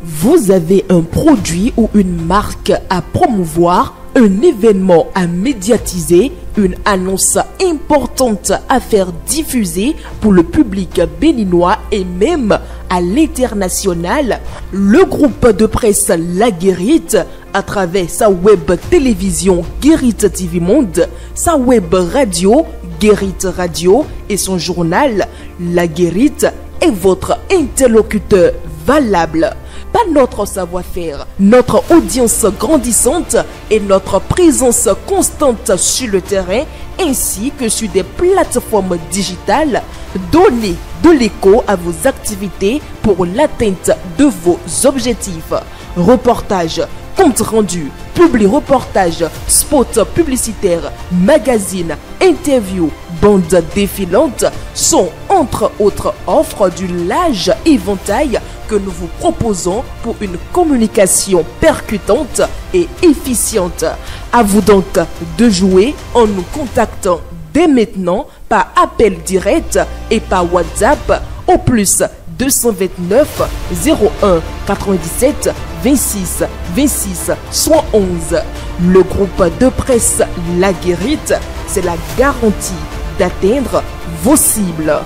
Vous avez un produit ou une marque à promouvoir, un événement à médiatiser, une annonce importante à faire diffuser pour le public béninois et même à l'international. Le groupe de presse La Guérite, à travers sa web télévision Guérite TV Monde, sa web radio Guérite Radio et son journal La Guérite est votre interlocuteur valable. Pas notre savoir-faire, notre audience grandissante et notre présence constante sur le terrain ainsi que sur des plateformes digitales, donnez de l'écho à vos activités pour l'atteinte de vos objectifs. Reportages, compte rendu, publi-reportage, spot publicitaire, magazine, interview, bande défilante sont entre autres offres du large éventail que nous vous proposons pour une communication percutante et efficiente. À vous donc de jouer en nous contactant dès maintenant par appel direct et par WhatsApp au plus 229 01 97 26 26 111. Le groupe de presse La Guérite, c'est la garantie d'atteindre vos cibles.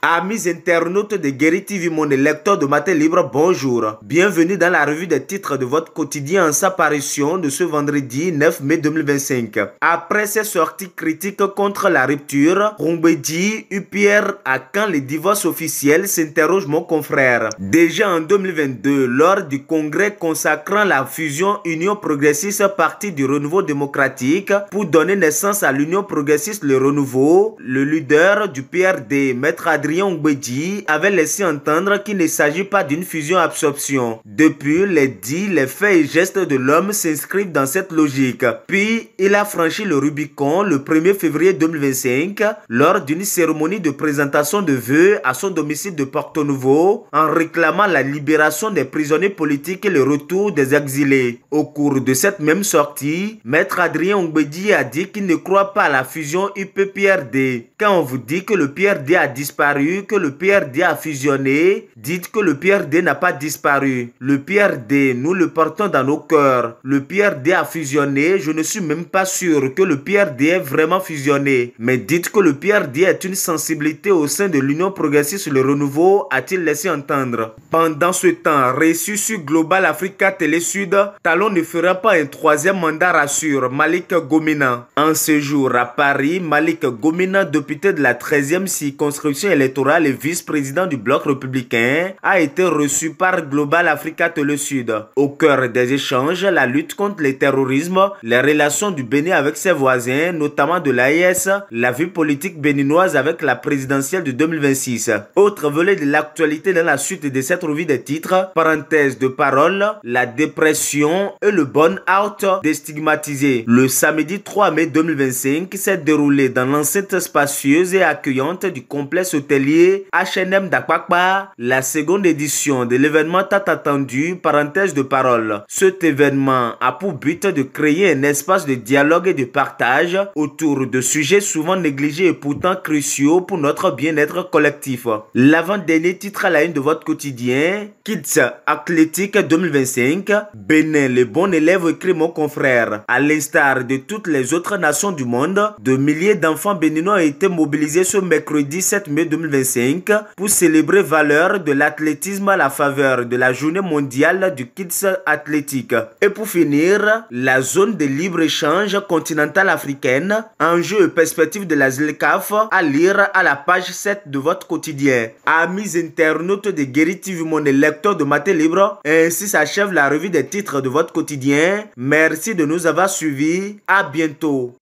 Amis internautes de Guérite TV Monde et lecteurs de Matin Libre, bonjour. Bienvenue dans la revue des titres de votre quotidien en sa parution de ce vendredi 9 mai 2025. Après ses sorties critiques contre la rupture, Rumbedji, UPR à quand les divorces officiels, s'interroge mon confrère. Déjà en 2022, lors du congrès consacrant la fusion Union Progressiste Parti du Renouveau Démocratique pour donner naissance à l'Union Progressiste Le Renouveau, le leader du PRD, Maître Adrien Rumbedji, avait laissé entendre qu'il ne s'agit pas d'une fusion-absorption. Depuis, les dits, les faits et gestes de l'homme s'inscrivent dans cette logique. Puis, il a franchi le Rubicon le 1er février 2025 lors d'une cérémonie de présentation de vœux à son domicile de Porto Novo en réclamant la libération des prisonniers politiques et le retour des exilés. Au cours de cette même sortie, Maître Adrien Rumbedji a dit qu'il ne croit pas à la fusion UP-PRD. Quand on vous dit que le PRD a disparu, que le PRD a fusionné, dites que le PRD n'a pas disparu. Le PRD, nous le portons dans nos cœurs. Le PRD a fusionné, je ne suis même pas sûr que le PRD ait vraiment fusionné. Mais dites que le PRD est une sensibilité au sein de l'Union Progressiste Le Renouveau, a-t-il laissé entendre. Pendant ce temps, reçu sur Global Africa Télé Sud, Talon ne fera pas un troisième mandat, rassure Malik Gomina. En ce jour à Paris, Malik Gomina, député de la 13e circonscription électorale et vice-président du bloc républicain, a été reçu par Global Africa Télé Sud. Au cœur des échanges, la lutte contre le terrorisme, les relations du Bénin avec ses voisins, notamment de l'AES, la vie politique béninoise avec la présidentielle de 2026. Autre volet de l'actualité dans la suite de cette revue des titres, parenthèse de parole, la dépression et le burn-out déstigmatisé. Le samedi 3 mai 2025 s'est déroulé dans l'enceinte spacieuse et accueillante du complexe hôtelier H&M d'Akpakpa, la seconde édition de l'événement tant attendu, parenthèse de parole. Cet événement a pour but de créer un espace de dialogue et de partage autour de sujets souvent négligés et pourtant cruciaux pour notre bien-être collectif. L'avant-dernier titre à la une de votre quotidien, Kids Athlétique 2025, Bénin, le bon élève, écrit mon confrère. À l'instar de toutes les autres nations du monde, de milliers d'enfants béninois ont été mobilisés ce mercredi 7 mai 2025 pour célébrer valeur de l'athlétisme à la faveur de la journée mondiale du Kids Athlétique. Et pour finir, la zone de libre-échange continentale africaine, enjeux et perspectives de la ZLECAf à lire à la page 7 de votre quotidien. Amis internautes de Guérite TV Monde et lecteurs de Matin Libre, ainsi s'achève la revue des titres de votre quotidien. Merci de nous avoir suivis. À bientôt.